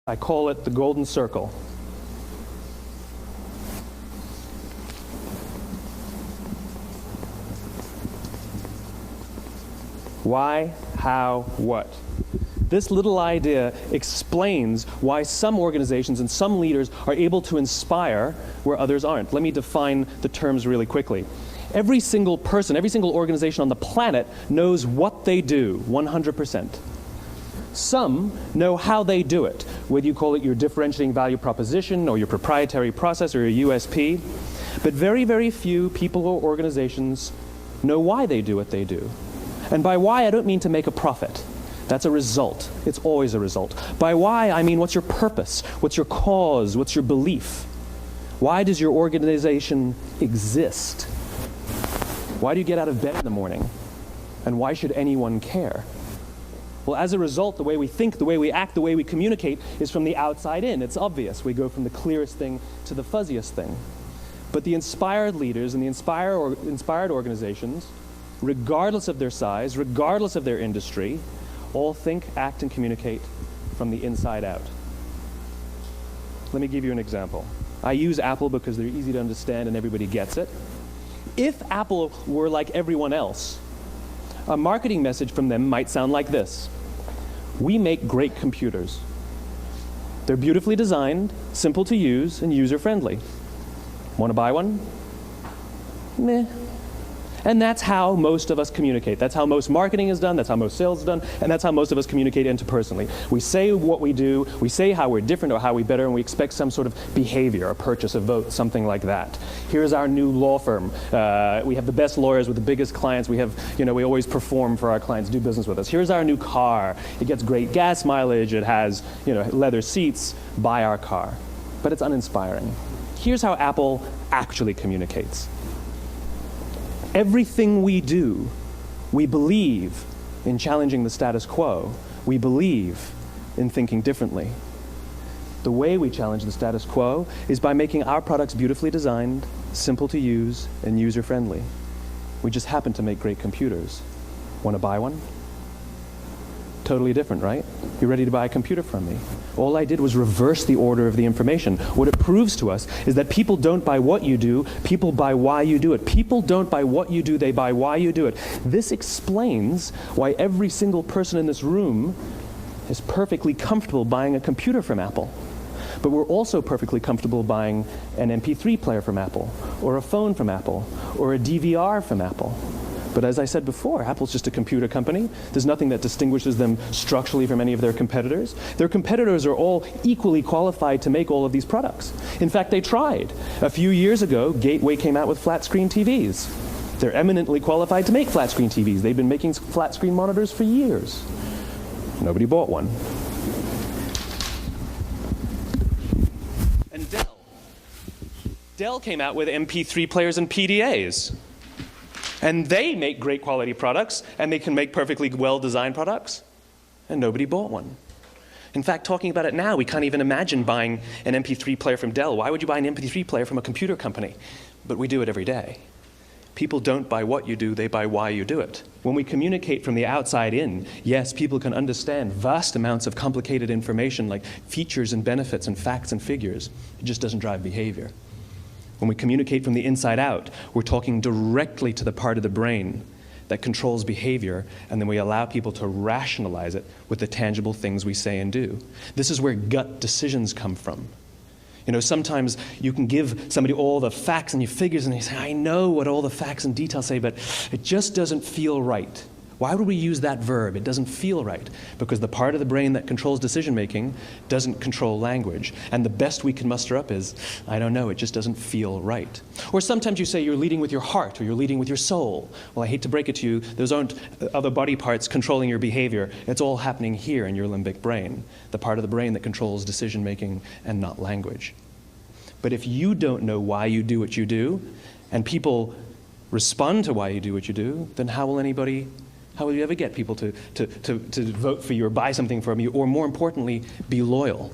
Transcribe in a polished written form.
I call it the golden circle. Why, how, what? This little idea explains why some organizations and some leaders are able to inspire where others aren't. Let me define the terms really quickly. Every single person, every single organization on the planet knows what they do, 100%. Some know how they do it, whether you call it your differentiating value proposition or your proprietary process or your USP. But very, very few people or organizations know why they do what they do. And by why, I don't mean to make a profit. That's a result. It's always a result. By why, I mean what's your purpose? What's your cause? What's your belief? Why does your organization exist? Why do you get out of bed in the morning? And why should anyone care? Well, as a result, the way we think, the way we act, the way we communicate is from the outside in. It's obvious. We go from the clearest thing to the fuzziest thing. But the inspired leaders and the inspired organizations, regardless of their size, regardless of their industry, all think, act, and communicate from the inside out. Let me give you an example. I use Apple because they're easy to understand and everybody gets it. If Apple were like everyone else, a marketing message from them might sound like this. We make great computers. They're beautifully designed, simple to use, and user-friendly. Want to buy one? Meh. And that's how most of us communicate. That's how most marketing is done, that's how most sales is done, and that's how most of us communicate interpersonally. We say what we do, we say how we're different or how we're better, and we expect some sort of behavior, a purchase, a vote, something like that. Here's our new law firm. We have the best lawyers with the biggest clients. We have, we always perform for our clients, do business with us. Here's our new car. It gets great gas mileage. It has, leather seats. Buy our car. But it's uninspiring. Here's how Apple actually communicates. Everything we do, we believe in challenging the status quo. We believe in thinking differently. The way we challenge the status quo is by making our products beautifully designed, simple to use, and user-friendly. We just happen to make great computers. Want to buy one? Totally different, right? You're ready to buy a computer from me. All I did was reverse the order of the information. What it proves to us is that people don't buy what you do, people buy why you do it. People don't buy what you do, they buy why you do it. This explains why every single person in this room is perfectly comfortable buying a computer from Apple. But we're also perfectly comfortable buying an MP3 player from Apple, or a phone from Apple, or a DVR from Apple. But as I said before, Apple's just a computer company. There's nothing that distinguishes them structurally from any of their competitors. Their competitors are all equally qualified to make all of these products. In fact, they tried. A few years ago, Gateway came out with flat-screen TVs. They're eminently qualified to make flat-screen TVs. They've been making flat-screen monitors for years. Nobody bought one. And Dell came out with MP3 players and PDAs. And they make great quality products, and they can make perfectly well-designed products, and nobody bought one. In fact, talking about it now, we can't even imagine buying an MP3 player from Dell. Why would you buy an MP3 player from a computer company? But we do it every day. People don't buy what you do, they buy why you do it. When we communicate from the outside in, yes, people can understand vast amounts of complicated information like features and benefits and facts and figures. It just doesn't drive behavior. When we communicate from the inside out, we're talking directly to the part of the brain that controls behavior, and then we allow people to rationalize it with the tangible things we say and do. This is where gut decisions come from. Sometimes you can give somebody all the facts and your figures, and they say, I know what all the facts and details say, but it just doesn't feel right. Why would we use that verb? It doesn't feel right. Because the part of the brain that controls decision-making doesn't control language. And the best we can muster up is, I don't know, it just doesn't feel right. Or sometimes you say you're leading with your heart or you're leading with your soul. Well, I hate to break it to you, those aren't other body parts controlling your behavior. It's all happening here in your limbic brain, the part of the brain that controls decision-making and not language. But if you don't know why you do what you do, and people respond to why you do what you do, then how will you ever get people to vote for you or buy something from you, or more importantly, be loyal?